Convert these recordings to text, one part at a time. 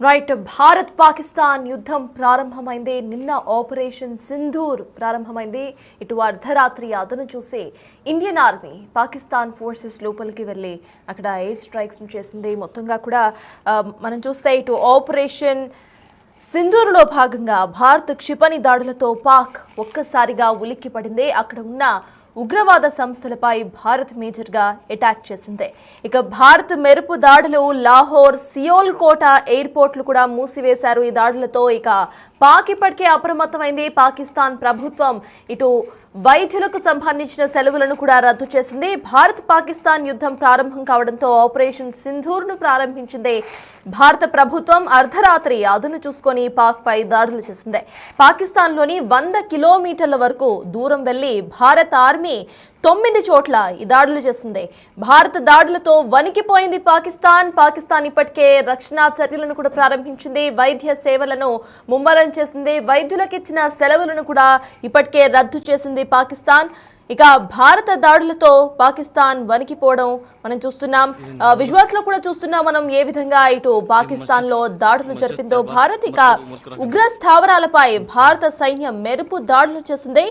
Right Bharat Pakistan యుద్ధం ప్రారంభమైంది. నిన్న ఆపరేషన్ సింధూర్ ప్రారంభమైంది. ఇటు అర్ధరాత్రి అదను చూసి ఇండియన్ ఆర్మీ పాకిస్తాన్ ఫోర్సెస్ లోపలికి వెళ్ళి అక్కడ ఎయిర్ స్ట్రైక్స్ చేసింది. మొత్తంగా కూడా మనం చూస్తే ఇటు ఆపరేషన్ సింధూర్లో భాగంగా భారత్ క్షిపణి దాడులతో పాక్ ఒక్కసారిగా ఉలిక్కి పడింది. అక్కడ ఉన్న ఉగ్రవాద సంస్థలపై భారత్ మేజర్గా అటాక్ చేసింది. ఇక భారత్ మెరుపు దాడులు లాహోర్, సియోల్కోట ఎయిర్పోర్ట్లు కూడా మూసివేశారు. ఈ దాడులతో ఇక పాక్ ఇప్పటికే అప్రమత్తమైంది. పాకిస్తాన్ ప్రభుత్వం ఇటు వైద్యులకు సంబంధించిన సెలవులను కూడా రద్దు చేసింది. భారత్ పాకిస్తాన్ యుద్ధం ప్రారంభం కావడంతో ఆపరేషన్ సింధూర్ను ప్రారంభించింది. భారత ప్రభుత్వం అర్ధరాత్రి అదును చూసుకొని పాక్ పై దాడులు చేసింది. పాకిస్తాన్లోని 100 కిలోమీటర్ల వరకు దూరం వెళ్లి భారత ఆర్మీ 9 చోట్ల ఈ దాడులు చేసింది. భారత దాడులతో వణికిపోయింది పాకిస్తాన్ ఇప్పటికే రక్షణ చర్యలను కూడా ప్రారంభించింది. వైద్య సేవలను ముమ్మరం చేసింది. వైద్యులకు ఇచ్చిన సెలవులను కూడా ఇప్పటికే రద్దు చేసింది పాకిస్తాన్. ఇక భారత దాడులతో పాకిస్తాన్ వణికిపోవడం మనం చూస్తున్నాం. విజువల్స్ లో కూడా చూస్తున్నాం మనం ఏ విధంగా ఇటు పాకిస్తాన్ లో దాడులు జరిపిందో భారత్. ఇక ఉగ్ర స్థావరాలపై భారత సైన్యం మెరుపు దాడులు చేసింది.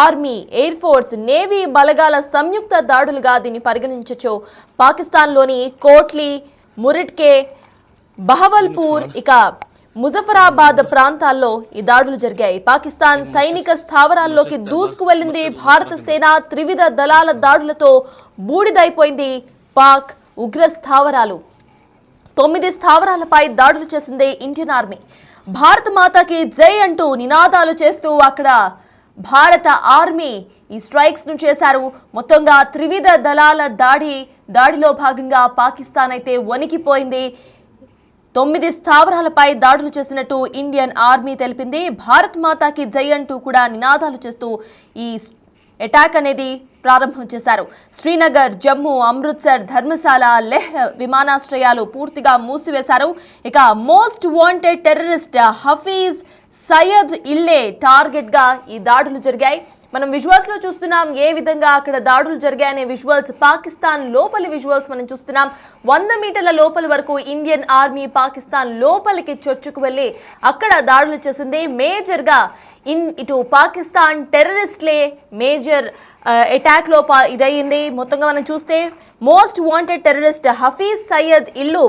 ఆర్మీ, ఎయిర్ ఫోర్స్, నేవీ బలగాల సంయుక్త దాడులుగా దీన్ని పరిగణించవచ్చు. పాకిస్తాన్ లోని కోట్లీ, మురిట్కే, బహవల్పూర్, ఇక ముజఫరాబాద్ ప్రాంతాల్లో ఈ దాడులు జరిగాయి. పాకిస్తాన్ సైనిక స్థావరాల్లోకి దూసుకు వెళ్లింది భారత సేన. త్రివిధ దళాల దాడులతో బూడిదైపోయింది పాక్ ఉగ్ర స్థావరాలు. 9 స్థావరాలపై దాడులు చేసింది ఇండియన్ ఆర్మీ. భారత మాతకి జై అంటూ నినాదాలు చేస్తూ అక్కడ భారత ఆర్మీ ఈ స్ట్రైక్స్ ను చేశారు. మొత్తంగా త్రివిధ దళాల దాడిలో భాగంగా పాకిస్తాన్ అయితే వణికిపోయింది. 9 స్థావరాలపై దాడులు చేసినట్టు ఇండియన్ ఆర్మీ తెలిపింది. భారత్ మాతాకి జై అంటూ కూడా నినాదాలు చేస్తూ ఈ అటాక్ అనేది ప్రారంభం చేశారు. శ్రీనగర్, జమ్మూ, అమృత్సర్, ధర్మశాల, లెహ్ విమానాశ్రయాలు పూర్తిగా మూసివేశారు. ఇక most wanted terrorist Hafiz Saeed ఇల్లే టార్గెట్ గా ఈ దాడులు జరిగాయి. మనం విజువల్స్ లో చూస్తున్నాం ఏ విధంగా అక్కడ దాడులు జరిగాయనే విజువల్స్. పాకిస్తాన్ లోపలి విజువల్స్ మనం చూస్తున్నాం. 100 మీటర్ల లోపలి వరకు ఇండియన్ ఆర్మీ పాకిస్తాన్ లోపలికి చొచ్చుకు వెళ్లి అక్కడ దాడులు చేసింది. మేజర్ గా ఇటు పాకిస్తాన్ టెర్రరిస్ట్లే మేజర్ అటాక్ లో ఇదయింది. మొత్తంగా మనం చూస్తే most wanted terrorist Hafiz Saeed ఇల్లు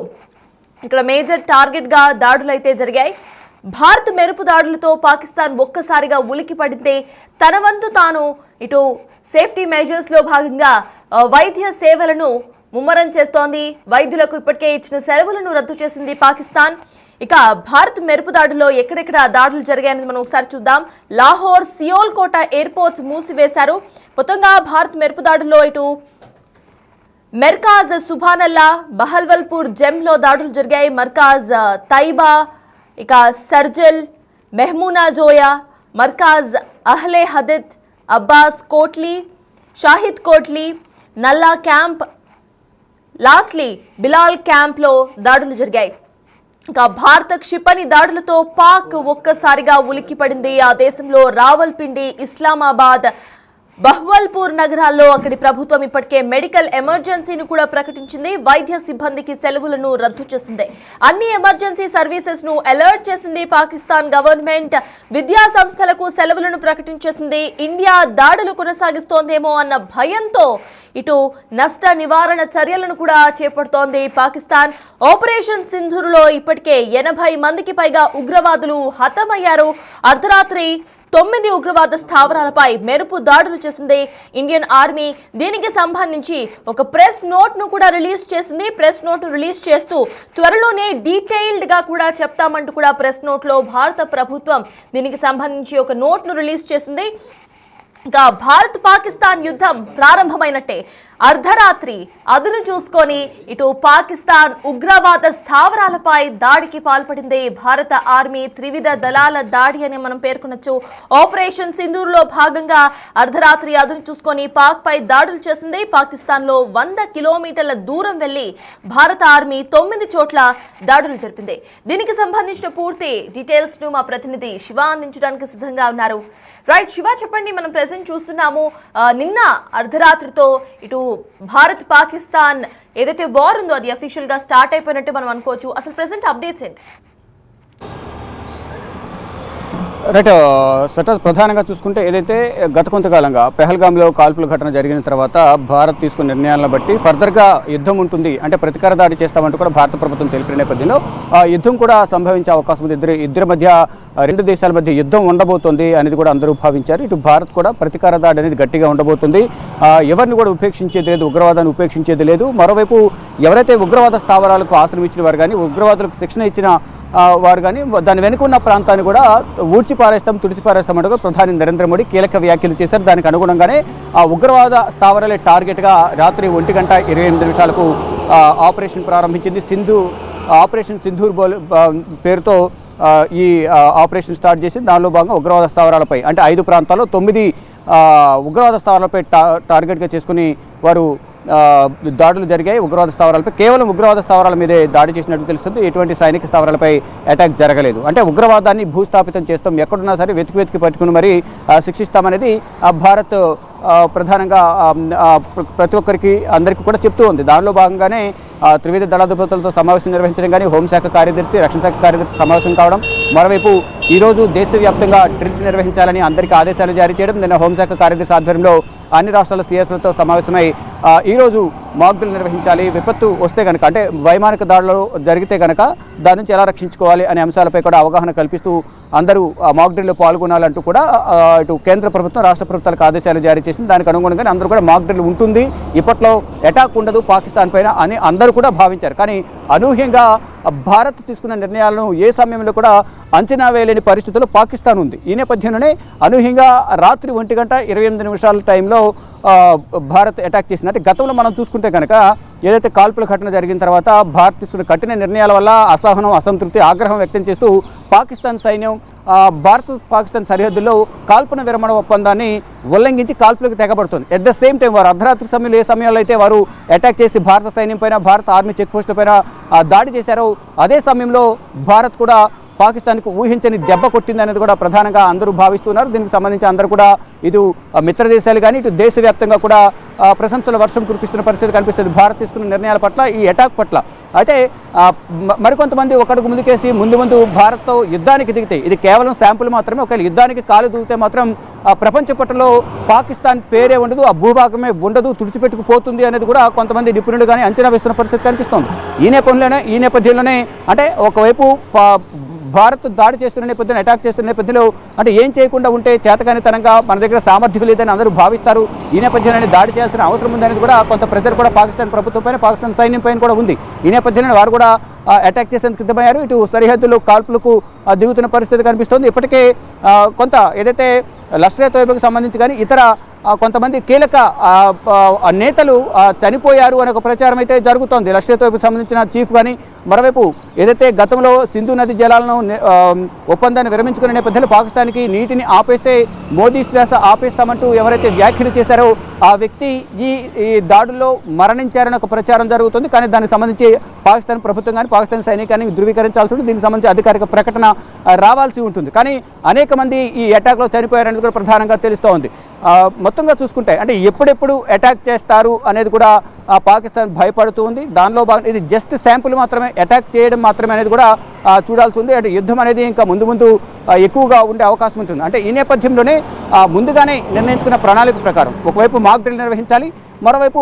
ఇక్కడ మేజర్ టార్గెట్ గా దాడులు అయితే జరిగాయి. భారత్ మెరుపు దాడులతో పాకిస్తాన్ ఒక్కసారిగా ఉలికి పడితే తన వంతు తాను ఇటు సేఫ్టీ మెజర్స్ లో భాగంగా వైద్య సేవలను ముమ్మరం చేస్తోంది. వైద్యులకు ఇప్పటికే ఇచ్చిన సెలవులను రద్దు చేసింది పాకిస్తాన్. ఇక భారత్ మెరుపు దాడుల్లో ఎక్కడెక్కడ దాడులు జరిగాయని మనం ఒకసారి చూద్దాం. లాహోర్, సియోల్కోట ఎయిర్పోర్ట్స్ మూసివేశారు. మొత్తంగా భారత్ మెరుపు దాడుల్లో ఇటు మెర్కాజ్, సుభానల్లా, బహల్వల్పూర్, జెమ్లో దాడులు జరిగాయి. మర్కాజ్, తైబా, ఇక సర్జల్, మెహమూనా జోయా, మర్కాజ్, అహ్లే హదత్, అబ్బాస్ కోట్లీ, షాహిద్ కోట్లీ, నల్లా క్యాంప్, లాస్లీ, బిలాల్ క్యాంప్లో దాడులు జరిగాయి. ఇక భారత క్షిపణి దాడులతో పాక్ ఒక్కసారిగా ఉలిక్కిపడింది. ఆ దేశంలో రావల్పిండి, ఇస్లామాబాద్, బహ్వల్పూర్ నగరాల్లో అక్కడి ప్రభుత్వం ఇప్పటికే మెడికల్ ఎమర్జెన్సీని కూడా ప్రకటించింది. వైద్య సిబ్బందికి సెలవులను రద్దు చేసింది. అన్ని ఎమర్జెన్సీ సర్వీసెస్ ను అలర్ట్ చేసింది పాకిస్తాన్ గవర్నమెంట్. విద్యా సంస్థలకు సెలవులను ప్రకటించేసింది. ఇండియా దాడులు కొనసాగిస్తోందేమో అన్న భయంతో ఇటు నష్ట నివారణ చర్యలను కూడా చేపడుతోంది పాకిస్తాన్. ఆపరేషన్ సింధూర్లో ఇప్పటికే 80 మందికి పైగా ఉగ్రవాదులు హతమయ్యారు. అర్ధరాత్రి 9 ఉగ్రవాద స్థావరాలపై మెరుపు దాడులు చేసింది ఇండియన్ ఆర్మీ. దీనికి సంబంధించి ఒక ప్రెస్ నోట్ ను కూడా రిలీజ్ చేసింది. ప్రెస్ నోట్ ను రిలీజ్ చేస్తూ త్వరలోనే డీటెయిల్డ్ గా కూడా చెప్తామంటూ కూడా ప్రెస్ నోట్ లో భారత ప్రభుత్వం దీనికి సంబంధించి ఒక నోట్ ను రిలీజ్ చేసింది. ఇక భారత్ పాకిస్తాన్ యుద్ధం ప్రారంభమైనట్టే అర్ధరాత్రి అదును చూసుకొని ఇటు పాకిస్తాన్ ఉగ్రవాద స్థావరాలపై దాడికి పాల్పడింది భారత ఆర్మీ. త్రివిధ దళాల దాడి అని మనం పేర్కొనొచ్చు. ఆపరేషన్ సింధూర్లో భాగంగా అర్ధరాత్రి అదును చూసుకొని పాక్ పై దాడులు చేసింది. పాకిస్తాన్ లో 100 కిలోమీటర్ల దూరం వెళ్లి భారత ఆర్మీ 9 చోట్ల దాడులు జరిపింది. దీనికి సంబంధించిన పూర్తి డీటెయిల్స్ ను మా ప్రతినిధి శివ అందించడానికి సిద్ధంగా ఉన్నారు. రైట్ శివ, చెప్పండి. మనం ప్రెసెంట్ చూస్తున్నాము నిన్న అర్ధరాత్రితో ఇటు భారత్ పాకిస్తాన్ ఏదైతే వార్ ఉందో అది అఫీషియల్ గా స్టార్ట్ అయిపోయినట్టు మనం అనుకోవచ్చు. అసలు ప్రెసెంట్ అప్డేట్స్ ఏంటి? రైట్ సటస్ ప్రధానంగా చూసుకుంటే ఏదైతే గత కొంతకాలంగా పెహల్గాంలో కాల్పుల ఘటన జరిగిన తర్వాత భారత్ తీసుకున్న నిర్ణయాలను బట్టి ఫర్దర్గా యుద్ధం ఉంటుంది, అంటే ప్రతీకార దాడి చేస్తామంటూ కూడా భారత ప్రభుత్వం తెలిపిన నేపథ్యంలో యుద్ధం కూడా సంభవించే అవకాశం ఉంది. ఇద్దరి మధ్య రెండు దేశాల మధ్య యుద్ధం ఉండబోతుంది అనేది కూడా అందరూ భావించారు. ఇటు భారత్ కూడా ప్రతీకార దాడి అనేది గట్టిగా ఉండబోతుంది. ఎవరిని కూడా ఉపేక్షించేది లేదు, ఉగ్రవాదాన్ని ఉపేక్షించేది లేదు. మరోవైపు ఎవరైతే ఉగ్రవాద స్థావరాలకు ఆశ్రయం ఇచ్చిన వారు కానీ, ఉగ్రవాదులకు శిక్షణ ఇచ్చిన వారు కానీ దాని వెనుకున్న ప్రాంతాన్ని కూడా తుడిచి పారేస్తామంటూ ప్రధాని నరేంద్ర మోడీ కీలక వ్యాఖ్యలు చేశారు. దానికి అనుగుణంగానే ఆ ఉగ్రవాద స్థావరాలే టార్గెట్గా రాత్రి 1:28 ఆపరేషన్ ప్రారంభించింది. ఆపరేషన్ సింధూర్ పేరుతో ఈ ఆపరేషన్ స్టార్ట్ చేసి దానిలో భాగంగా ఉగ్రవాద స్థావరాలపై అంటే 5 ప్రాంతాల్లో 9 ఉగ్రవాద స్థావరాలపై టార్గెట్గా చేసుకుని వారు దాడులు జరిగాయి. ఉగ్రవాద స్థావరాలపై కేవలం ఉగ్రవాద స్థావరాల మీదే దాడి చేసినట్టు తెలుస్తుంది. ఎటువంటి సైనిక స్థావరాలపై అటాక్ జరగలేదు. అంటే ఉగ్రవాదాన్ని భూస్థాపితం చేస్తాం, ఎక్కడున్నా సరే వెతికి పట్టుకుని మరి శిక్షిస్తామనేది భారత్ ప్రధానంగా ప్రతి ఒక్కరికి అందరికీ కూడా చెప్తూ ఉంది. దానిలో భాగంగానే త్రివిధ దళాధిపతులతో సమావేశం నిర్వహించడం కానీ, హోంశాఖ కార్యదర్శి, రక్షణ శాఖ కార్యదర్శి సమావేశం కావడం, మరోవైపు ఈరోజు దేశవ్యాప్తంగా డ్రిల్స్ నిర్వహించాలని అందరికీ ఆదేశాలు జారీ చేయడం, నిన్న హోంశాఖ కార్యదర్శి ఆధ్వర్యంలో అన్ని రాష్ట్రాల సీఎస్లతో సమావేశమై ఈరోజు మాక్ డ్రిల్ నిర్వహించాలి, విపత్తు వస్తే కనుక అంటే వైమానిక దాడులు జరిగితే కనుక దాని నుంచి ఎలా రక్షించుకోవాలి అనే అంశాలపై కూడా అవగాహన కల్పిస్తూ అందరూ మాక్ డ్రిల్లో పాల్గొనాలంటూ కూడా ఇటు కేంద్ర ప్రభుత్వం రాష్ట్ర ప్రభుత్వాలకు ఆదేశాలు జారీ చేసింది. దానికి అనుగుణంగానే అందరూ కూడా మాక్ డ్రిల్ ఉంటుంది, ఇప్పట్లో అటాక్ ఉండదు పాకిస్తాన్ పైన అని అందరూ కూడా భావించారు. కానీ అనూహ్యంగా భారత్ తీసుకున్న నిర్ణయాలను ఏ సమయంలో కూడా అంచనా వేయలేని పరిస్థితుల్లో పాకిస్తాన్ ఉంది. ఈ నేపథ్యంలోనే అనూహ్యంగా రాత్రి 1:28 టైంలో భారత్ అటాక్ చేసింది. అంటే గతంలో మనం చూసుకుంటే కనుక ఏదైతే కాల్పుల ఘటన జరిగిన తర్వాత భారత్ తీసుకున్న కఠిన నిర్ణయాల వల్ల అసహనం, అసంతృప్తి, ఆగ్రహం వ్యక్తం చేస్తూ పాకిస్తాన్ సైన్యం పాకిస్తాన్ సరిహద్దుల్లో కాల్పుల విరమణ ఒప్పందాన్ని ఉల్లంఘించి కాల్పులకు తెగబడుతుంది. ఎట్ ద సేమ్ టైం వారు అర్ధరాత్రి సమయంలో ఏ సమయంలో అయితే వారు అటాక్ చేసి భారత సైన్యం పైన, భారత ఆర్మీ చెక్ పోస్టుల పైన దాడి చేశారో అదే సమయంలో భారత్ కూడా పాకిస్తాన్కు ఊహించని దెబ్బ కొట్టింది అనేది కూడా ప్రధానంగా అందరూ భావిస్తున్నారు. దీనికి సంబంధించి అందరూ కూడా ఇటు మిత్ర దేశాలు కానీ ఇటు దేశవ్యాప్తంగా కూడా ప్రశంసల వర్షం కురిపిస్తున్న పరిస్థితి కనిపిస్తుంది భారత్ తీసుకున్న నిర్ణయాల పట్ల, ఈ అటాక్ పట్ల. అయితే మరికొంతమంది ఒకడుగు ముందుకేసి ముందు భారత్తో యుద్ధానికి దిగితే ఇది కేవలం శాంపుల్ మాత్రమే. ఒకవేళ యుద్ధానికి కాలు దూకితే మాత్రం ప్రపంచ పట్టణంలో పాకిస్తాన్ పేరే ఉండదు, ఆ భూభాగమే ఉండదు, తుడిచిపెట్టుకుపోతుంది అనేది కూడా కొంతమంది నిపుణులు కానీ అంచనా వేస్తున్న పరిస్థితి కనిపిస్తోంది. ఈ నేపథ్యంలోనే అంటే ఒకవైపు భారత్ దాడి చేస్తున్న నేపథ్యంలో, అటాక్ చేస్తున్న నేపథ్యంలో అంటే ఏం చేయకుండా ఉంటే చేతకానితనంగా మన దగ్గర సామర్థ్యం లేదని అందరూ భావిస్తారు. ఈ నేపథ్యంలోనే దాడి చేయాల్సిన అవసరం ఉందనేది కూడా కొంత ప్రెజర్ కూడా పాకిస్తాన్ ప్రభుత్వం పైన, పాకిస్తాన్ సైన్యం పైన కూడా ఉంది. ఈ నేపథ్యంలో వారు కూడా అటాక్ చేసేందుకు సిద్ధమయ్యారు. ఇటు సరిహద్దులో కాల్పులకు దిగుతున్న పరిస్థితి కనిపిస్తోంది. ఇప్పటికే కొంత ఏదైతే లష్కర్-ఏ-తోయిబాకు సంబంధించి కానీ ఇతర కొంతమంది కీలక నేతలు చనిపోయారు అనే ఒక ప్రచారం అయితే జరుగుతోంది. లష్కర్-ఏ-తోయిబాకు సంబంధించిన చీఫ్ కానీ, మరోవైపు ఏదైతే గతంలో సింధు నది జలాలను ఒప్పందాన్ని విరమించుకునే నేపథ్యంలో పాకిస్తాన్కి నీటిని ఆపేస్తే మోదీ శ్వాస ఆపేస్తామంటూ ఎవరైతే వ్యాఖ్యలు చేశారో ఆ వ్యక్తి ఈ దాడుల్లో మరణించారని ఒక ప్రచారం జరుగుతుంది. కానీ దానికి సంబంధించి పాకిస్తాన్ ప్రభుత్వం కానీ పాకిస్తాన్ సైనికాన్ని ధృవీకరించాల్సి ఉంటుంది. దీనికి సంబంధించి అధికారిక ప్రకటన రావాల్సి ఉంటుంది. కానీ అనేక మంది ఈ అటాక్లో చనిపోయారనేది కూడా ప్రధానంగా తెలుస్తూ ఉంది. మొత్తంగా చూసుకుంటే అంటే ఎప్పుడెప్పుడు అటాక్ చేస్తారు అనేది కూడా పాకిస్తాన్ భయపడుతూ ఉంది. దానిలో భాగంగా ఇది జస్ట్ శాంపుల్ మాత్రమే, అటాక్ చేయడం మాత్రమే అనేది కూడా చూడాల్సి ఉంది. అంటే యుద్ధం అనేది ఇంకా ముందు ఎక్కువగా ఉండే అవకాశం ఉంటుంది. అంటే ఈ నేపథ్యంలోనే ముందుగానే నిర్ణయించుకున్న ప్రణాళిక ప్రకారం ఒకవైపు మాక్ డ్రిల్ నిర్వహించాలి, మరోవైపు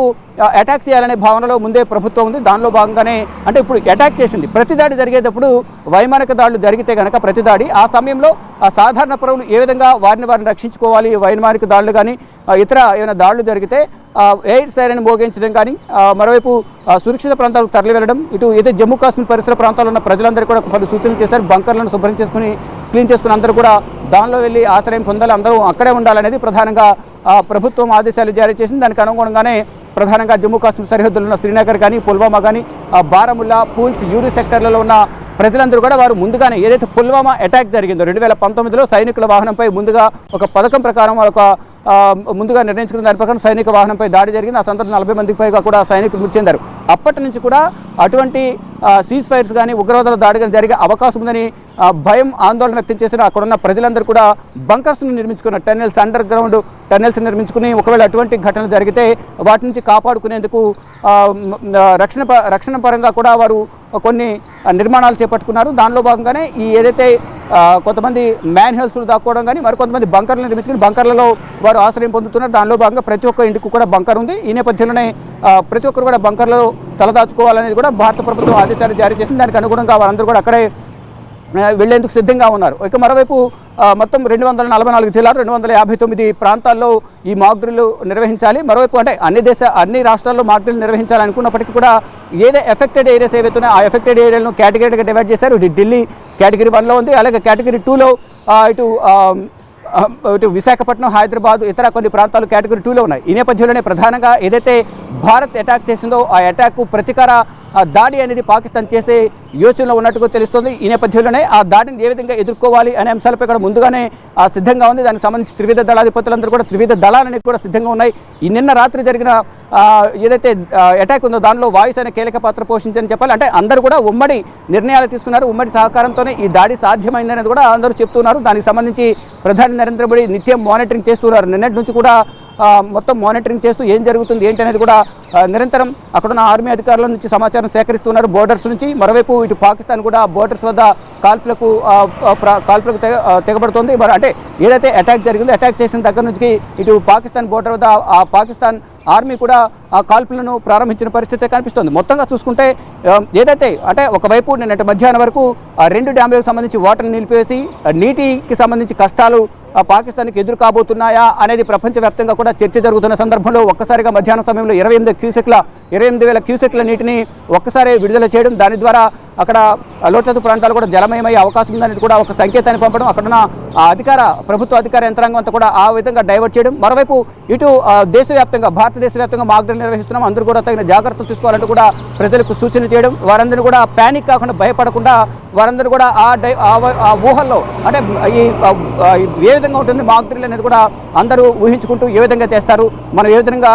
అటాక్ చేయాలనే భావనలో ముందే ప్రభుత్వం ఉంది. దానిలో భాగంగానే అంటే ఇప్పుడు అటాక్ చేసింది. ప్రతి దాడి జరిగేటప్పుడు వైమానిక దాడులు జరిగితే కనుక ప్రతి దాడి ఆ సమయంలో సాధారణ పౌరులు ఏ విధంగా వారిని రక్షించుకోవాలి, వైమానిక దాడులు కానీ ఇతర ఏమైనా దాడులు జరిగితే ఎయిర్ సైరన్ మోగించడం కానీ, మరోవైపు సురక్షిత ప్రాంతాలకు తరలి వెళ్ళడం, ఇటు ఏదో జమ్మూ కాశ్మీర్ పరిసర ప్రాంతాల్లో ఉన్న ప్రజలందరూ కూడా పలు సూచనలు చేశారు. బంకర్లను శుభ్రం చేసుకుని క్లీన్ చేసుకుని అందరూ కూడా దానిలో వెళ్ళి ఆశ్రయం పొందాలి, అందరూ అక్కడే ఉండాలనేది ప్రధానంగా ప్రభుత్వం ఆదేశాలు జారీ చేసింది. దానికి అనుగుణంగానే ప్రధానంగా జమ్మూ కాశ్మీర్ సరిహద్దులో ఉన్న శ్రీనగర్ కానీ, పుల్వామా కానీ, బారాముల్లా, పూంచ్, యూరి సెక్టర్లలో ఉన్న ప్రజలందరూ కూడా వారు ముందుగానే ఏదైతే పుల్వామా అటాక్ జరిగిందో 2019లో సైనికుల వాహనంపై ముందుగా ఒక పథకం ప్రకారం ఒక ముందుగా నిర్ణయించుకున్న దాని ప్రకారం సైనిక వాహనంపై దాడి జరిగింది. ఆ సందర్భంలో 40 మందికి పైగా కూడా సైనికులు మృతి చెందారు. అప్పటి నుంచి కూడా అటువంటి సీజ్ ఫైర్స్ కానీ ఉగ్రవాదుల దాడి కానీ జరిగే అవకాశం ఉందని భయం, ఆందోళన వ్యక్తం చేసిన అక్కడున్న ప్రజలందరూ కూడా బంకర్స్ను నిర్మించుకున్న టన్నెల్స్, అండర్ గ్రౌండ్ టన్నెల్స్ నిర్మించుకుని ఒకవేళ అటువంటి ఘటనలు జరిగితే వాటి నుంచి కాపాడుకునేందుకు రక్షణ పరంగా కూడా వారు కొన్ని నిర్మాణాలు చేపట్టుకున్నారు. దానిలో భాగంగానే ఈ ఏదైతే కొంతమంది మ్యాన్హోల్స్లు దాక్కోవడం కానీ మరికొంతమంది బంకర్లు నిర్మించుకుని బంకర్లలో వారు ఆశ్రయం పొందుతున్నారు. దానిలో భాగంగా ప్రతి ఒక్క ఇంటికి కూడా బంకర్ ఉంది. ఈ నేపథ్యంలోనే ప్రతి ఒక్కరు కూడా బంకర్లో తలదాచుకోవాలనేది కూడా భారత ప్రభుత్వం ఆదేశాలు జారీ చేసింది. దానికి అనుగుణంగా వారందరూ కూడా అక్కడే వెళ్లేందుకు సిద్ధంగా ఉన్నారు. ఇక మరోవైపు మొత్తం 244 జిల్లాలు 259 ప్రాంతాల్లో ఈ మాక్ డ్రిల్ నిర్వహించాలి. మరోవైపు అంటే అన్ని రాష్ట్రాల్లో మాక్ డ్రిల్ నిర్వహించాలనుకున్నప్పటికీ కూడా ఎఫెక్టెడ్ ఏరియాస్ ఏవైతున్నాయో ఆ ఎఫెక్టెడ్ ఏరియాలను కేటగిరీగా డివైడ్ చేశారు. ఢిల్లీ కేటగిరీ 1లో ఉంది, అలాగే కేటగిరీ 2లో ఇటు విశాఖపట్నం, హైదరాబాద్, ఇతర కొన్ని ప్రాంతాలు కేటగిరీ 2లో ఉన్నాయి. ఈ నేపథ్యంలోనే ప్రధానంగా ఏదైతే భారత్ అటాక్ చేసిందో ఆ అటాక్కు ప్రతీకార దాడి అనేది పాకిస్తాన్ చేసే యోచనలో ఉన్నట్టుగా తెలుస్తుంది. ఈ నేపథ్యంలోనే ఆ దాడిని ఏ విధంగా ఎదుర్కోవాలి అనే అంశాలపై ఇక్కడ ముందుగానే సిద్ధంగా ఉంది. దానికి సంబంధించి త్రివిధ దళాధిపతులందరూ కూడా త్రివిధ దళాలనేవి కూడా సిద్ధంగా ఉన్నాయి. ఈ నిన్న రాత్రి జరిగిన ఏదైతే అటాక్ ఉందో దానిలో వాయుసేన కీలక పాత్ర పోషించని చెప్పాలి. అంటే అందరూ కూడా ఉమ్మడి నిర్ణయాలు తీసుకున్నారు. ఉమ్మడి సహకారంతోనే ఈ దాడి సాధ్యమైందనేది కూడా అందరూ చెప్తున్నారు. దానికి సంబంధించి ప్రధాని నరేంద్ర మోడీ నిత్యం మానిటరింగ్ చేస్తున్నారు. నిన్నటి నుంచి కూడా మొత్తం మానిటరింగ్ చేస్తూ ఏం జరుగుతుంది ఏంటి అనేది కూడా నిరంతరం అక్కడున్న ఆర్మీ అధికారుల నుంచి సమాచారం సేకరిస్తున్నారు బోర్డర్స్ నుంచి. మరోవైపు ఇటు పాకిస్తాన్ కూడా బోర్డర్స్ వద్ద కాల్పులకు తెగబడుతోంది. మరి అంటే ఏదైతే అటాక్ జరిగిందో అటాక్ చేసిన దగ్గర నుంచి ఇటు పాకిస్తాన్ బోర్డర్ వద్ద ఆ పాకిస్తాన్ ఆర్మీ కూడా ఆ కాల్పులను ప్రారంభించిన పరిస్థితి కనిపిస్తుంది. మొత్తంగా చూసుకుంటే ఏదైతే అంటే ఒకవైపు నిన్నటి మధ్యాహ్నం వరకు ఆ 2 డ్యాములకు సంబంధించి వాటర్ని నిలిపేసి నీటికి సంబంధించి కష్టాలు పాకిస్తాన్కి ఎదురు కాబోతున్నాయా అనేది ప్రపంచవ్యాప్తంగా కూడా చర్చ జరుగుతున్న సందర్భంలో ఒక్కసారిగా మధ్యాహ్నం సమయంలో 28,000 క్యూసెక్ల నీటిని ఒక్కసారి విడుదల చేయడం, దాని ద్వారా అక్కడ లోతట్టు ప్రాంతాలు కూడా జలమయమయ్యే అవకాశం ఉందని కూడా ఒక సంకేతాన్ని పంపడం, అక్కడున్న ప్రభుత్వ అధికార యంత్రాంగం అంతా కూడా ఆ విధంగా డైవర్ట్ చేయడం. మరోవైపు ఇటు దేశవ్యాప్తంగా భారతదేశవ్యాప్తంగా మాక్ డ్రిల్ నిర్వహిస్తున్నాం, అందరూ కూడా తగిన జాగ్రత్తలు తీసుకోవాలంటూ కూడా ప్రజలకు సూచనలు చేయడం, వారందరూ కూడా ప్యానిక్ కాకుండా భయపడకుండా వారందరూ కూడా ఆ ఊహల్లో అంటే ఏ విధంగా ఉంటుంది మాక్ డ్రిల్ అనేది కూడా అందరూ ఊహించుకుంటూ ఏ విధంగా చేస్తారు, మనం ఏ విధంగా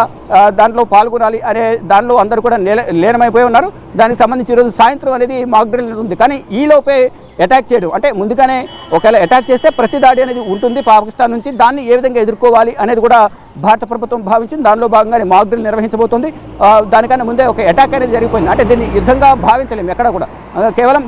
దాంట్లో పాల్గొనాలి అనే దానిలో అందరూ కూడా లీనమైపోయి ఉన్నారు. దానికి సంబంధించి ఈరోజు సాయంత్రం అనేది మాక్ డ్రిల్ ఉంది. కానీ ఈలోపే అటాక్ చేయడం అంటే ముందుగానే ఒకవేళ అటాక్ చేస్తే ప్రతి దాడి అనేది ఉంటుంది పాకిస్తాన్ నుంచి, దాన్ని ఏ విధంగా ఎదుర్కోవాలి అనేది కూడా భారత ప్రభుత్వం భావించింది. దానిలో భాగంగానే మాక్ డ్రిల్ నిర్వహించబోతోంది. దానికన్నా ముందే ఒక అటాక్ అనేది జరిగిపోయింది. అంటే దీన్ని యుద్ధంగా భావించలేము ఎక్కడ కూడా. కేవలం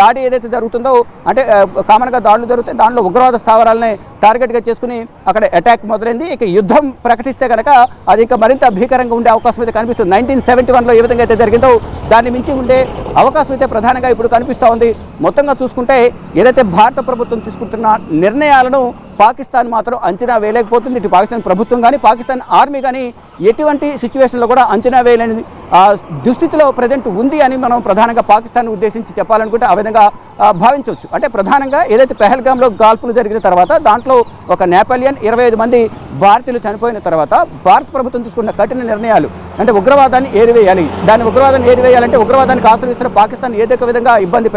దాడి ఏదైతే జరుగుతుందో అంటే కామన్గా దాడులు జరుగుతాయి, దానిలో ఉగ్రవాద స్థావరాలనే టార్గెట్గా చేసుకుని అక్కడ అటాక్ మొదలైంది. ఇక యుద్ధం ప్రకటిస్తే కనుక అది ఇంకా మరింత భీకరంగా ఉండే అవకాశం అయితే కనిపిస్తుంది. 1971లో ఏ విధంగా అయితే జరిగిందో దాన్ని మించి ఉండే అవకాశం అయితే ప్రధానంగా ఇప్పుడు కనిపిస్తూ ఉంది. మొత్తంగా చూసుకుంటే ఏదైతే భారత ప్రభుత్వం తీసుకుంటున్న నిర్ణయాలను పాకిస్తాన్ మాత్రం అంచనా వేయలేకపోతుంది. ఇటు పాకిస్తాన్ ప్రభుత్వం కానీ పాకిస్తాన్ ఆర్మీ కానీ ఎటువంటి సిచ్యువేషన్లో కూడా అంచనా వేయలేని దుస్థితిలో ప్రజెంట్ ఉంది అని మనం ప్రధానంగా పాకిస్తాన్ ఉద్దేశించి చెప్పాలనుకుంటే ఆ విధంగా భావించవచ్చు. అంటే ప్రధానంగా ఏదైతే పెహల్గాంలో కాల్పులు జరిగిన తర్వాత దాంట్లో ఒక నేపాలియన్ 25 మంది భారతీయులు చనిపోయిన తర్వాత భారత ప్రభుత్వం తీసుకున్న కఠిన నిర్ణయాలు అంటే ఉగ్రవాదాన్ని ఏరివేయాలి. ఉగ్రవాదాన్ని ఏరివేయాలంటే ఉగ్రవాదానికి ఆశ్రయిస్తున్న పాకిస్తాన్ ఏదో ఒక విధంగా ఇబ్బంది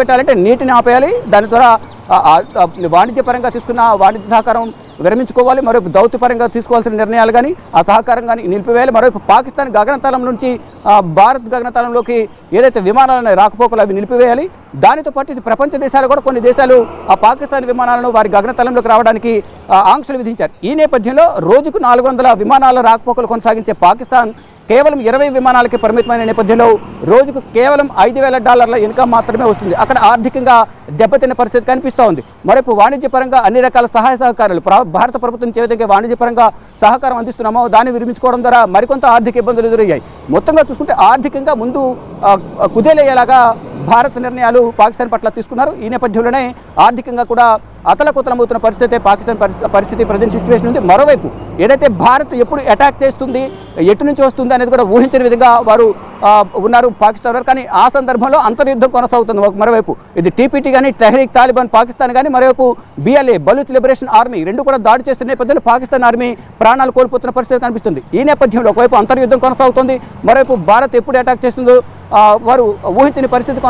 పెట్టాలంటే నీటిని ఆపేయాలి. దాని ద్వారా వాణిజ్యపరంగా తీసుకున్న వాణిజ్య సహకారం విరమించుకోవాలి. మరోవైపు దౌత్యపరంగా తీసుకోవాల్సిన నిర్ణయాలు కానీ ఆ సహకారం కానీ నిలిపివేయాలి. మరోవైపు పాకిస్తాన్ గగనతలం నుంచి భారత్ గగనతలంలోకి ఏదైతే విమానాలను రాకపోకలు అవి నిలిపివేయాలి. దానితో పాటు ఇది ప్రపంచ దేశాలు కూడా కొన్ని దేశాలు ఆ పాకిస్తాన్ విమానాలను వారి గగనతలంలోకి రావడానికి ఆంక్షలు విధించారు. ఈ నేపథ్యంలో రోజుకు 400 విమానాల రాకపోకలు కొనసాగించే పాకిస్తాన్ కేవలం 20 విమానాలకి పరిమితమైన నేపథ్యంలో రోజుకు కేవలం $5,000 ఇన్కమ్ మాత్రమే వస్తుంది. అక్కడ ఆర్థికంగా దెబ్బతిన్న పరిస్థితి కనిపిస్తూ ఉంది. మరోవైపు వాణిజ్యపరంగా అన్ని రకాల సహాయ సహకారాలు భారత ప్రభుత్వం ఏ విధంగా వాణిజ్యపరంగా సహకారం అందిస్తున్నామో దాన్ని విరమించుకోవడం ద్వారా మరికొంత ఆర్థిక ఇబ్బందులు ఎదురయ్యాయి. మొత్తంగా చూసుకుంటే ఆర్థికంగా ముందు కుదేలయ్యేలాగా భారత్ నిర్ణయాలు పాకిస్తాన్ పట్ల తీసుకున్నారు. ఈ నేపథ్యంలోనే ఆర్థికంగా కూడా అతలకుతలమవుతున్న పాకిస్తాన్ పరిస్థితి ప్రజెంట్ సిచ్యువేషన్ ఉంది. మరోవైపు ఏదైతే భారత్ ఎప్పుడు అటాక్ చేస్తుంది ఎటు నుంచి వస్తుంది అనేది కూడా ఊహించిన విధంగా వారు ఉన్నారు పాకిస్తాన్ వారు. కానీ ఆ సందర్భంలో అంతర్యుద్ధం కొనసాగుతుంది. మరోవైపు ఇది టీపీటీ కానీ తెహ్రీక్ తాలిబాన్ పాకిస్తాన్ కానీ మరోవైపు BLA బలూచ్ లిబరేషన్ ఆర్మీ రెండు కూడా దాడి చేస్తున్న నేపథ్యంలో పాకిస్తాన్ ఆర్మీ ప్రాణాలు కోల్పోతున్న పరిస్థితి కనిపిస్తుంది. ఈ నేపథ్యంలో ఒకవైపు అంతర్యుద్ధం కొనసాగుతుంది, మరోవైపు భారత్ ఎప్పుడు అటాక్ చేస్తుందో వారు ఊహించని పరిస్థితి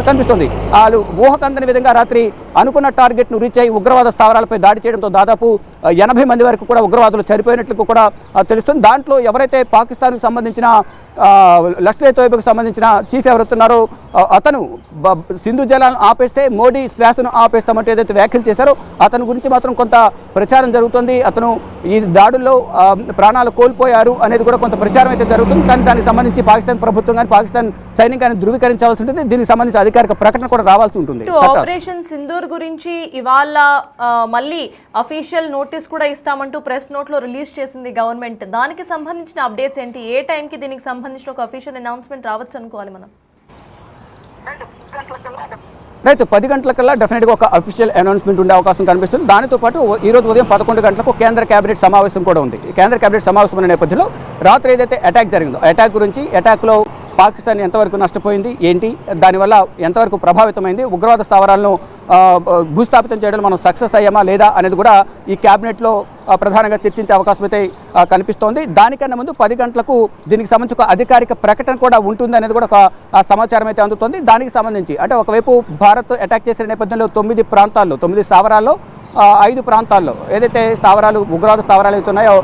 కనిపిస్తుంది. వాళ్ళు ఊహకందని విధంగా రాత్రి అనుకున్న టార్గెట్ను రీచ్ అయ్యి ఉగ్రవాద స్థావరాలపై దాడి చేయడంతో దాదాపు 80 మంది వరకు కూడా ఉగ్రవాదులు చనిపోయినట్లు కూడా తెలుస్తుంది. దాంట్లో ఎవరైతే పాకిస్తాన్కు సంబంధించిన లష్కర్-ఏ-తోయిబాకు సంబంధించిన చీఫ్ ఎవరుతున్నారో అతను సింధు జలాలను ఆపేస్తే మోడీ శ్వాసను ఆపేస్తామంటే ఏదైతే వ్యాఖ్యలు చేశారో అతని గురించి మాత్రం కొంత ప్రచారం జరుగుతుంది. అతను ఈ దాడుల్లో ప్రాణాలు కోల్పోయారు అనేది కూడా కొంత ప్రచారం అయితే జరుగుతుంది. కానీ దానికి సంబంధించి పాకిస్తాన్ ప్రభుత్వం కానీ పాకిస్తాన్ సైన్యం కానీ ధృవీకరించాల్సి ఉంటుంది. దీనికి సంబంధించి అధికారిక ప్రకటన కూడా రావాల్సి ఉంటుంది. ఆపరేషన్ సింధూర్ గురించి ఇవాళ మళ్ళీ అఫీషియల్ నోటీస్ కూడా ఇస్తామంటూ ప్రెస్ నోట్ లో రిలీజ్ చేసింది గవర్నమెంట్. దానికి సంబంధించిన అప్డేట్స్ ఏంటి? ఏ టైంకి దీనికి సంబంధించిన ఒక అఫీషియల్ అనౌన్స్మెంట్ రావచ్చు అనుకోవాలి మనం? రైతు 10 గంటలకల్లా డెఫినెట్గా ఒక అఫీషియల్ అనౌన్స్మెంట్ ఉండే అవకాశం కనిపిస్తుంది. దానితో పాటు ఈ రోజు ఉదయం 11 గంటలకు కేంద్ర కేబినెట్ సమావేశం కూడా ఉంది. కేంద్ర కేబినెట్ సమావేశం ఉన్న నేపథ్యంలో రాత్రి ఏదైతే అటాక్ జరిగిందో అటాక్ గురించి, అటాక్లో పాకిస్తాన్ ఎంతవరకు నష్టపోయింది ఏంటి, దానివల్ల ఎంతవరకు ప్రభావితమైంది, ఉగ్రవాద స్థావరాలను భూస్థాపితం చేయడంలో మనం సక్సెస్ అయ్యామా లేదా అనేది కూడా ఈ క్యాబినెట్లో ప్రధానంగా చర్చించే అవకాశం అయితే కనిపిస్తోంది. దానికన్నా ముందు 10 గంటలకు దీనికి సంబంధించి ఒక అధికారిక ప్రకటన కూడా ఉంటుంది అనేది కూడా ఒక సమాచారం అయితే అందుతుంది. దానికి సంబంధించి అంటే ఒకవైపు భారత్ అటాక్ చేసిన నేపథ్యంలో 9 ప్రాంతాల్లో 9 స్థావరాల్లో 5 ప్రాంతాల్లో ఏదైతే స్థావరాలు ఉగ్రవాద స్థావరాలు అయితే ఉన్నాయో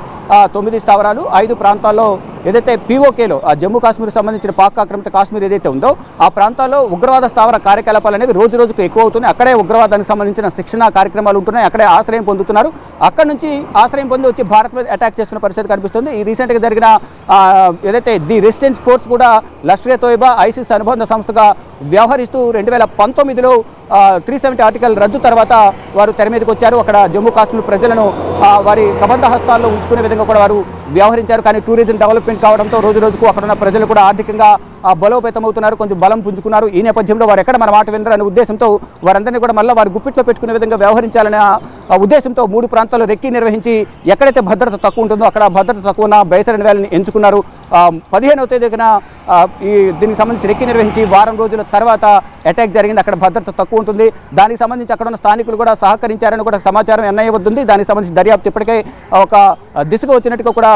9 స్థావరాలు 5 ప్రాంతాల్లో ఏదైతే పీఓకేలో జమ్మూ కాశ్మీర్కి సంబంధించిన పాక్ ఆక్రమిత కాశ్మీర్ ఏదైతే ఉందో ఆ ప్రాంతాల్లో ఉగ్రవాద స్థావర కార్యకలాపాలు అనేవి రోజు రోజుకు ఎక్కువ అవుతున్నాయి. అక్కడే ఉగ్రవాదానికి సంబంధించిన శిక్షణ కార్యక్రమాలు ఉంటున్నాయి. అక్కడే ఆశ్రయం పొందుతున్నారు. అక్కడ నుంచి ఆశ్రయం పొంది వచ్చి భారత్ మీద అటాక్ చేస్తున్న పరిస్థితి కనిపిస్తుంది. ఈ రీసెంట్గా జరిగిన ఏదైతే ది రెసిస్టెన్స్ ఫోర్స్ కూడా లష్కర్ ఏ తోయిబా ఐసిస్ అనుబంధ సంస్థగా వ్యవహరిస్తూ 2019లో 370 ఆర్టికల్ రద్దు తర్వాత వారు తెర మీదకి వచ్చారు. అక్కడ జమ్మూ కాశ్మీర్ ప్రజలను వారి కబంధ హస్తాల్లో ఉంచుకునే విధంగా కూడా వారు వ్యవహరించారు. కానీ టూరిజం డెవలప్మెంట్ కావడంతో రోజు రోజుకు అక్కడ ఉన్న ప్రజలు కూడా ఆర్థికంగా బలోపేతమవుతున్నారు, కొంచెం బలం పుంజుకున్నారు. ఈ నేపథ్యంలో వారు ఎక్కడ మన మాట వినరు అనే ఉద్దేశంతో వారందరినీ కూడా మళ్ళీ వారి గుప్పిట్లో పెట్టుకునే విధంగా వ్యవహరించాలనే ఉద్దేశంతో 3 ప్రాంతాల్లో రెక్కీ నిర్వహించి ఎక్కడైతే భద్రత తక్కువ ఉంటుందో అక్కడ భద్రత తక్కువ ఉన్న బైసరన్ వ్యాలీని ఎంచుకున్నారు. 15వ తేదీన దీనికి సంబంధించి రెక్కీ నిర్వహించి వారం రోజుల తర్వాత అటాక్ జరిగింది. అక్కడ భద్రత తక్కువ ఉంటుంది. దానికి సంబంధించి అక్కడ ఉన్న స్థానికులు కూడా సహకరించారని కూడా సమాచారం ఎన్ఐఏ వద్దుంది. దానికి సంబంధించి దర్యాప్తు ఇప్పటికే ఒక దిశగా వచ్చినట్టుగా కూడా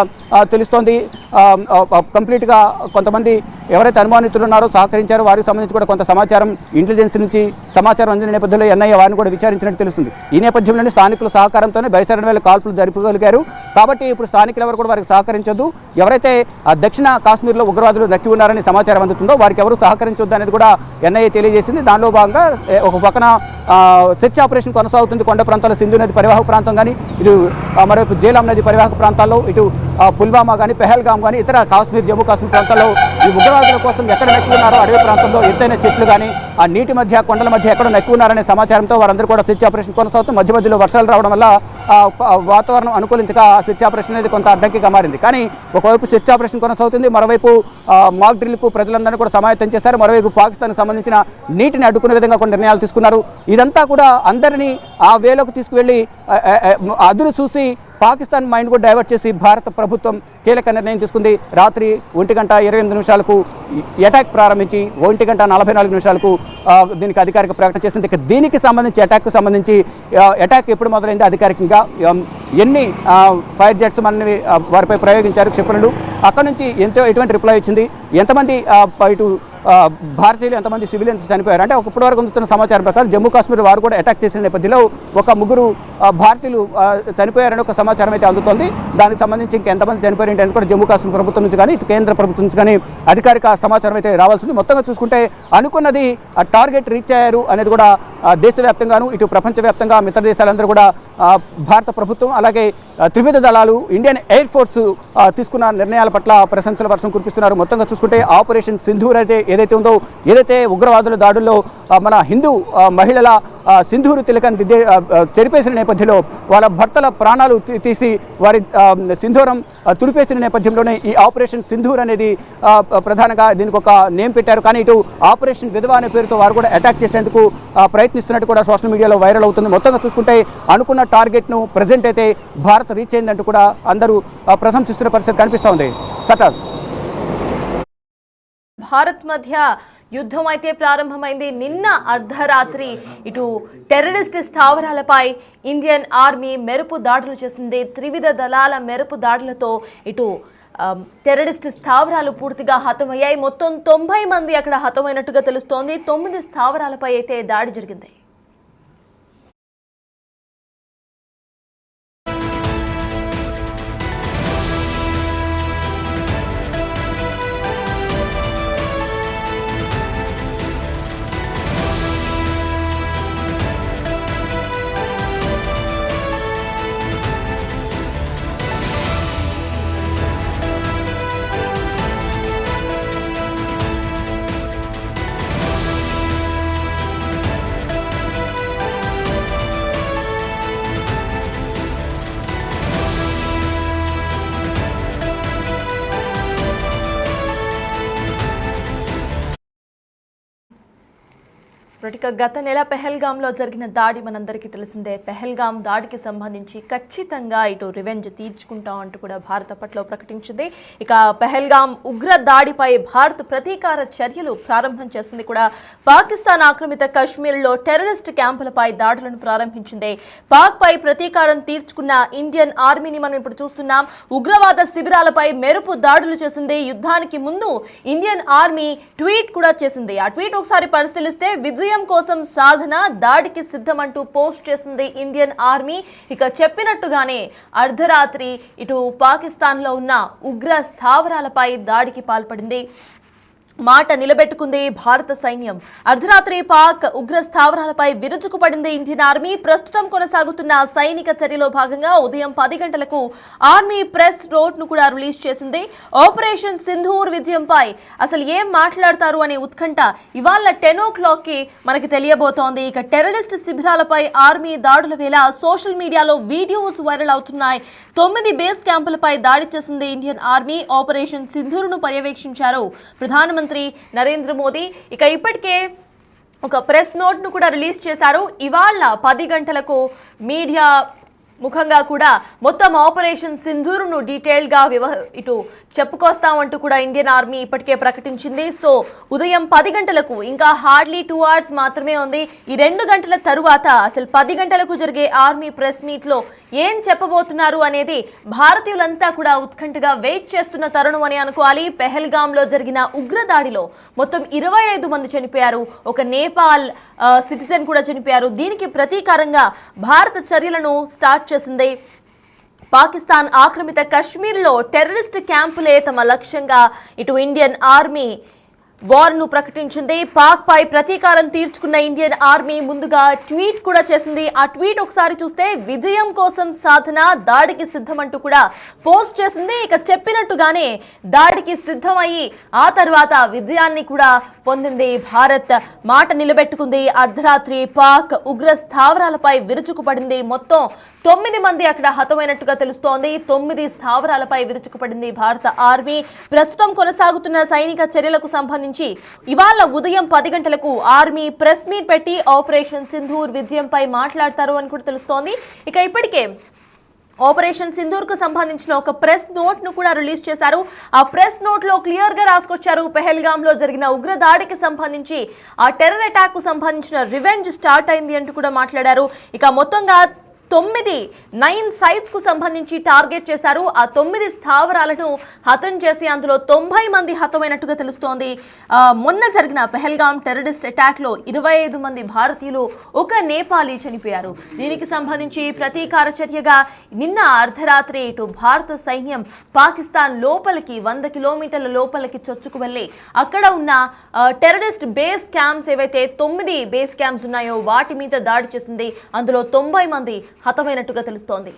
తెలుస్తోంది. కంప్లీట్గా కొంతమంది ఎవరైతే అనుమానితులు ఉన్నారో సహకరించారో వారికి సంబంధించి కూడా కొంత సమాచారం ఇంటెలిజెన్స్ నుంచి సమాచారం అందిన నేపథ్యంలో ఎన్ఐఏ వారిని కూడా విచారించినట్టు తెలుస్తుంది. ఈ నేపథ్యంలోనే స్థానికుల సహకారంతోనే బైసరన్ వ్యాలీ కాల్పులు జరపగలిగారు. కాబట్టి ఇప్పుడు స్థానికులు ఎవరు కూడా వారికి సహకరించొద్దు, ఎవరైతే దక్షిణ కాశ్మీర్లో ఉగ్రవాదులు నక్కి ఉన్నారని సమాచారం అందుతుందో వారికి ఎవరు సహకరించొద్దు అనేది కూడా ఎన్ఐఏ తెలియజేసింది. దానిలో భాగంగా ఒక పక్కన సెర్చ్ ఆపరేషన్ కొనసాగుతుంది. కొండ ప్రాంతాల్లో సింధు నది పరివాహక ప్రాంతం కానీ, ఇటు మరోవైపు జేలాం నది పరివాహక ప్రాంతాల్లో, ఇటు పుల్వామా కానీ, పెహల్గాం కానీ, ఇతర కాశ్మీర్ జమ్మూ కాశ్మీర్ ప్రాంతాల్లో ఈ ఉగ్రవాదుల కోసం ఎక్కడ నక్కి ఉన్నారో అడవి ప్రాంతంలో ఎత్తైన చెట్లు కానీ ఆ నీటి మధ్య కొండల మధ్య ఎక్కడ నక్కి ఉన్నారనే సమాచారంతో వారందరూ కూడా సెర్చ్ ఆపరేషన్ కొనసాగుతుంది. మధ్య మధ్యలో వర్షాలు రావడం వల్ల వాతావరణం అనుకూలించక సెర్చ్ ఆపరేషన్ అనేది కొంత అడ్డంకిగా మారింది. కానీ ఒకవైపు సెర్చ్ ఆపరేషన్ కొనసాగుతుంది, మరోవైపు మాక్ డ్రిల్కు ప్రజలందరినీ కూడా సమాయత్తం చేస్తారు. మరోవైపు పాకిస్తాన్కి సంబంధించిన నీటిని అడ్డుకునే విధంగా కొన్ని నిర్ణయాలు తీసుకున్నారు. ఇదంతా కూడా అందరినీ ఆ వేలోకి తీసుకువెళ్ళి అదును చూసి పాకిస్తాన్ మైండ్ కూడా డైవర్ట్ చేసి భారత ప్రభుత్వం కీలక నిర్ణయం తీసుకుంది. రాత్రి 1:28 అటాక్ ప్రారంభించి 1:44 దీనికి అధికారిక ప్రకటన చేసింది. ఇక దీనికి సంబంధించి అటాక్కు సంబంధించి అటాక్ ఎప్పుడు మొదలైంది, అధికారికంగా ఎన్ని ఫైర్ జెట్స్ మనని వారిపై ప్రయోగించారు క్షిపణులు, అక్కడ నుంచి ఎటువంటి రిప్లై వచ్చింది, ఎంతమంది ఇటు భారతీయులు ఎంతమంది సివిలియన్స్ చనిపోయారు అంటే ఇప్పటివరకు అందుతున్న సమాచారం ప్రకారం జమ్మూ కాశ్మీర్ వారు కూడా అటాక్ చేసిన నేపథ్యంలో ఒక 3 భారతీయులు చనిపోయారని ఒక సమాచారం అయితే అందుతోంది. దానికి సంబంధించి ఇంకెంతమంది చనిపోయారు అని కూడా జమ్మూ కాశ్మీర్ ప్రభుత్వం నుంచి కానీ ఇటు కేంద్ర ప్రభుత్వం నుంచి కానీ అధికారిక సమాచారం అయితే రావాల్సింది. మొత్తంగా చూసుకుంటే అనుకున్నది టార్గెట్ రీచ్ అయ్యారు అనేది కూడా దేశవ్యాప్తంగాను ఇటు ప్రపంచవ్యాప్తంగా మిత్ర దేశాలందరూ కూడా భారత ప్రభుత్వం అలాగే త్రివిధ దళాలు ఇండియన్ ఎయిర్ ఫోర్స్ తీసుకున్న నిర్ణయాల పట్ల ప్రశంసల వర్షం కురిపిస్తున్నారు. మొత్తంగా చూసుకుంటే ఆపరేషన్ సింధూర్ ఏదైతే ఉందో, ఏదైతే ఉగ్రవాదుల దాడుల్లో మన హిందూ మహిళల సింధూరు తిలకాన్ని తెరిపేసిన నేపథ్యంలో వాళ్ళ భర్తల ప్రాణాలు తీసి వారి సింధూరం తుడిపేసిన నేపథ్యంలోనే ఈ ఆపరేషన్ సింధూర్ అనేది ప్రధానంగా దీనికి ఒక నేమ్ పెట్టారు. కానీ ఇటు ఆపరేషన్ విధవ అనే పేరుతో వారు కూడా అటాక్ చేసేందుకు ప్రయత్నిస్తున్నట్టు కూడా సోషల్ మీడియాలో వైరల్ అవుతుంది. మొత్తంగా చూసుకుంటే అనుకున్న టార్గెట్ను ప్రజెంట్ అయితే భారత్ రీచ్ అయిందంటూ కూడా అందరూ ప్రశంసిస్తున్న పరిస్థితి కనిపిస్తూ ఉంది. సటాజ్ భారత్ మధ్య యుద్ధం అయితే ప్రారంభమైంది. నిన్న అర్ధరాత్రి ఇటు టెర్రరిస్ట్ స్థావరాలపై ఇండియన్ ఆర్మీ మెరుపు దాడులు చేసింది. త్రివిధ దళాల మెరుపు దాడులతో ఇటు టెర్రరిస్ట్ స్థావరాలు పూర్తిగా హతమయ్యాయి. మొత్తం 90 మంది అక్కడ హతమైనట్టుగా తెలుస్తోంది. 9 స్థావరాలపై అయితే దాడి జరిగింది. ఇక గత నెల పెహల్గాంలో జరిగిన దాడి మనందరికీ తెలిసిందే. పెహల్గాం దాడికి సంబంధించి ఖచ్చితంగా ఇటు రివెంజ్ తీర్చుకుంటాం అంటూ కూడా భారత్ అప్పట్లో ప్రకటించింది. ఇక పెహల్గాం ఉగ్ర దాడిపై భారత్ ప్రతీకార చర్యలు ప్రారంభం చేసింది కూడా. పాకిస్తాన్ ఆక్రమిత కశ్మీర్లో టెర్రరిస్ట్ క్యాంపులపై దాడులను ప్రారంభించింది. పాక్ పై ప్రతీకారం తీర్చుకున్న ఇండియన్ ఆర్మీని మనం ఇప్పుడు చూస్తున్నాం. ఉగ్రవాద శిబిరాలపై మెరుపు దాడులు చేసింది. యుద్ధానికి ముందు ఇండియన్ ఆర్మీ ట్వీట్ కూడా చేసింది. ఆ ట్వీట్ ఒకసారి పరిశీలిస్తే విజయం కోసం సాధన, దాడికి సిద్ధమంటూ పోస్ట్ చేసింది ఇండియన్ ఆర్మీ. ఇక చెప్పినట్టుగానే అర్ధరాత్రి ఇటు పాకిస్తాన్లో ఉన్న ఉగ్ర స్థావరాలపై దాడికి పాల్పడింది. మాట నిలబెట్టుకుంది భారత సైన్యం. అర్ధరాత్రి పాక్ ఉగ్ర స్థావరాలపై విరుచుకుపడింది ఇండియన్ ఆర్మీ. ప్రస్తుతం కొనసాగుతున్న సైనిక చర్యలో భాగంగా ఉదయం 10 గంటలకు ఆర్మీ ప్రెస్ నోట్ ను కూడా రిలీజ్ చేసింది. ఆపరేషన్ సింధూర్ విజయంపై అసలు ఏం మాట్లాడతారు అనే ఉత్కంఠ ఇవాళ 10 o'clock మనకి తెలియబోతోంది. ఇక టెర్రరిస్ట్ శిబిరాలపై ఆర్మీ దాడుల వేళ సోషల్ మీడియాలో వీడియోస్ వైరల్ అవుతున్నాయి. 9 బేస్ క్యాంపులపై దాడి చేసింది ఇండియన్ ఆర్మీ. ఆపరేషన్ సింధూర్ ను పర్యవేక్షించారు ప్రధానమంత్రి నరేంద్ర మోదీ. ఇక ఇప్పటికే ఒక ప్రెస్ నోట్ ను కూడా రిలీజ్ చేశారు. ఇవాళ 10 గంటలకు మీడియా ముఖంగా కూడా మొత్తం ఆపరేషన్ సింధూర్ను డీటెయిల్ గా ఇటు చెప్పుకొస్తామంటూ కూడా ఇండియన్ ఆర్మీ ఇప్పటికే ప్రకటించింది. సో ఉదయం 10 గంటలకు ఇంకా హార్డ్లీ 2 hours మాత్రమే ఉంది. ఈ 2 గంటల తరువాత అసలు 10 గంటలకు జరిగే ఆర్మీ ప్రెస్ మీట్ లో ఏం చెప్పబోతున్నారు అనేది భారతీయులంతా కూడా ఉత్కంఠగా వెయిట్ చేస్తున్న తరుణం అని అనుకోవాలి. పెహల్గాంలో జరిగిన ఉగ్రదాడిలో మొత్తం 25 మంది చనిపోయారు. ఒక నేపాల్ సిటిజన్ కూడా చనిపోయారు. దీనికి ప్రతీకారంగా భారత చర్యలను స్టార్ట్ చేసింది. పాకిస్తాన్ ఆక్రమిత కశ్మీర్లో టెర్రరిస్ట్ క్యాంపులే తమ లక్ష్యంగా ఇటు ఇండియన్ ఆర్మీ వార్ ను ప్రకటించింది. పాక్ పై ప్రతీకారం తీర్చుకున్న ఇండియన్ ఆర్మీ ముందుగా ట్వీట్ కూడా చేసింది. ఆ ట్వీట్ ఒకసారి చూస్తే విజయం కోసం సాధన, దాడికి సిద్ధమంటూ కూడా పోస్ట్ చేసింది. ఇక చెప్పినట్టుగానే దాడికి సిద్ధమయ్యి ఆ తర్వాత విజయాన్ని కూడా పొందింది భారత్. మాట నిలబెట్టుకుంది. అర్ధరాత్రి పాక్ ఉగ్ర స్థావరాలపై విరుచుకుపడింది. మొత్తం 9 మంది అక్కడ హతమైనట్టుగా తెలుస్తోంది. 9 స్థావరాలపై విరుచుకుపడింది భారత ఆర్మీ. ప్రస్తుతం కొనసాగుతున్న సైనిక చర్యలకు సంబంధించి ఇవాళ ఉదయం 10 గంటలకు ఆర్మీ ప్రెస్ మీట్ పెట్టి ఆపరేషన్ సింధూర్ విజయంపై మాట్లాడతారు అని కూడా తెలుస్తోంది. ఇక ఇప్పటికే ఆపరేషన్ సింధూర్ కు సంబంధించిన ఒక ప్రెస్ నోట్ ను కూడా రిలీజ్ చేశారు. ఆ ప్రెస్ నోట్ లో క్లియర్ గా రాసుకొచ్చారు పెహల్గాం లో జరిగిన ఉగ్ర దాడికి సంబంధించి, ఆ టెర్రర్ అటాక్ కు సంబంధించిన రివెంజ్ స్టార్ట్ అయింది అంటూ కూడా మాట్లాడారు. ఇక మొత్తంగా 9 సైట్స్ కు సంబంధించి టార్గెట్ చేశారు. ఆ 9 స్థావరాలను హతం చేసి అందులో 90 మంది హతమైనట్టుగా తెలుస్తోంది. మొన్న జరిగిన పెహల్గాం టెర్రరిస్ట్ అటాక్ లో 25 మంది భారతీయులు, ఒక నేపాలీ చనిపోయారు. దీనికి సంబంధించి ప్రతీకార చర్యగా నిన్న అర్ధరాత్రి ఇటు భారత సైన్యం పాకిస్తాన్ లోపలికి 100 కిలోమీటర్ల లోపలికి చొచ్చుకు వెళ్లి అక్కడ ఉన్న టెర్రరిస్ట్ బేస్ క్యాంప్స్ ఏవైతే 9 బేస్ క్యాంప్స్ ఉన్నాయో వాటి మీద దాడి చేసింది. అందులో 90 మంది హతమైనట్టుగా తెలుస్తోంది.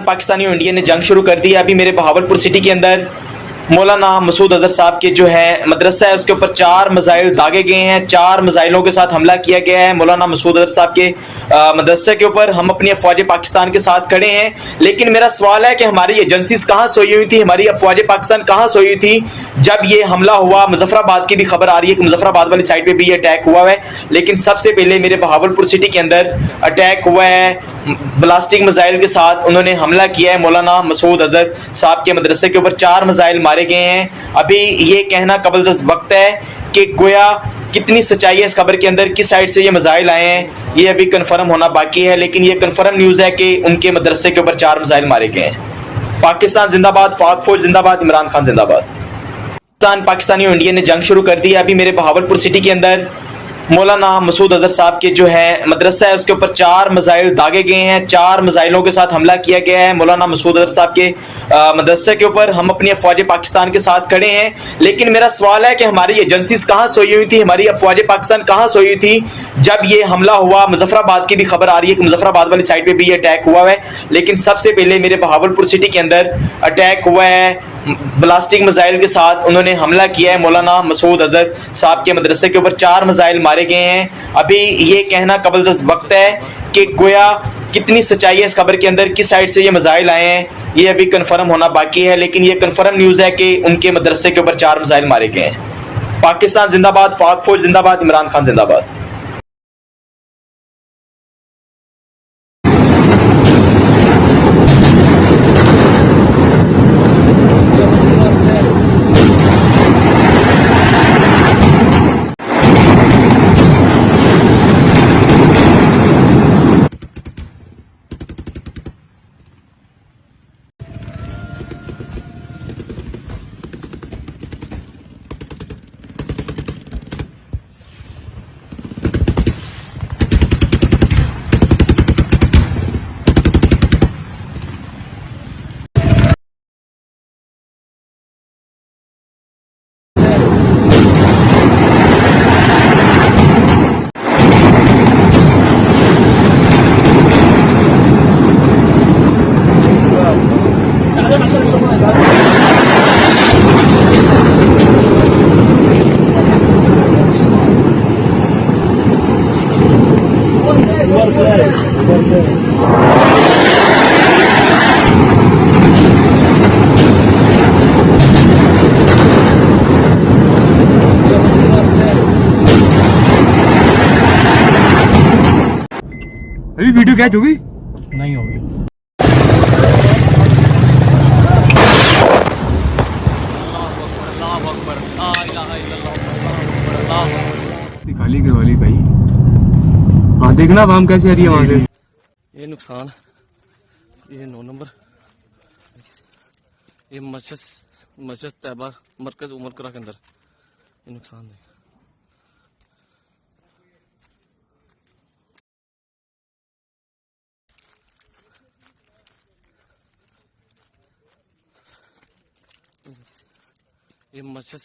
पाकिस्तानी और इंडिया ने जंग शुरू कर दी है। अभी मेरे बहावलपुर सिटी के अंदर मौलाना मसूद अजहर साहब के जो है मदरसा है उसके ऊपर 4 मिसाइल दागे गए हैं। 4 मिसाइलों के साथ हमला किया गया है मौलाना मसूद अजहर साहब के मदरसे के ऊपर। हम अपनी अफवाज पाकिस्तान के साथ खड़े हैं, लेकिन मेरा सवाल है कि हमारी एजेंसीज कहाँ सोई हुई थी, हमारी अफवाज पाकिस्तान कहाँ सोई हुई थी जब ये हमला हुआ। मुजफ्फराबाद की भी खबर आ रही है कि मुजफ्फराबाद वाली साइड पे भी ये अटैक हुआ है, लेकिन सबसे पहले मेरे बहावलपुर सिटी के अंदर अटैक हुआ है ब्लास्टिक मिसाइल के साथ। उन्होंने हमला किया है मौलाना मसूद अजहर साहब के मदरसे के ऊपर। 4 मिसाइल मारे गए हैं। अभी ये कहना कबल वक्त है कि गोया कितनी सच्चाई है इस खबर के अंदर, किस साइड से ये मिसाइल आए हैं, ये अभी कंफर्म होना बाकी है। लेकिन ये कंफर्म न्यूज़ है कि उनके मदरसे के ऊपर 4 मिसाइल मारे गए हैं। पाकिस्तान जिंदाबाद, पाक फौज जिंदाबाद, इमरान खान जिंदाबाद। पाकिस्तानी और इंडिया ने जंग शुरू कर दी है। अभी मेरे बहावलपुर सिटी के अंदर मौलाना मसूद अजहर साहब के जो है मदरसा है उसके ऊपर 4 मिसाइल दागे गए हैं। 4 मिसाइलों के साथ हमला किया गया है मौलाना मसूद अजहर साहब के मदरसे के ऊपर। हम अपनी अफवाज पाकिस्तान के साथ खड़े हैं, लेकिन मेरा सवाल है कि हमारी एजेंसीज कहाँ सोई हुई थी, हमारी अफवाज पाकिस्तान कहाँ सोई हुई थी जब ये हमला हुआ। मुजफ्फराबाद की भी खबर आ रही है कि मुजफ्फराबाद वाली साइड पे भी ये अटैक हुआ है, लेकिन सबसे पहले मेरे बहावलपुर सिटी के अंदर अटैक हुआ है। ब्लास्टिक मिसाइल के साथ उन्होंने हमला किया है मौलाना मसूद अजहर साहब के मदरसे के ऊपर। 4 मिसाइल मारे गए हैं। अभी ये कहना कबल वक्त है कि गोया कितनी सच्चाई है इस खबर के अंदर, किस साइड से ये मिसाइल आए हैं, ये अभी कंफर्म होना बाकी है। लेकिन ये कंफर्म न्यूज़ है कि उनके मदरसे के ऊपर 4 मिसाइल मारे गए हैं। पाकिस्तान जिंदाबाद, पाक फौज जिंदाबाद, इमरान खान जिंदाबाद। अभी वीडियो कैच होगी? नहीं होगी। खाली के वाली भाई, हाँ देखना अब हम कैसे आ रही है वहां से। ये नुकसान, ये 9 नंबर, ये मस्जिद तैयबा मरकज उमर करा के अंदर ये नुकसान है। ये मस्जिद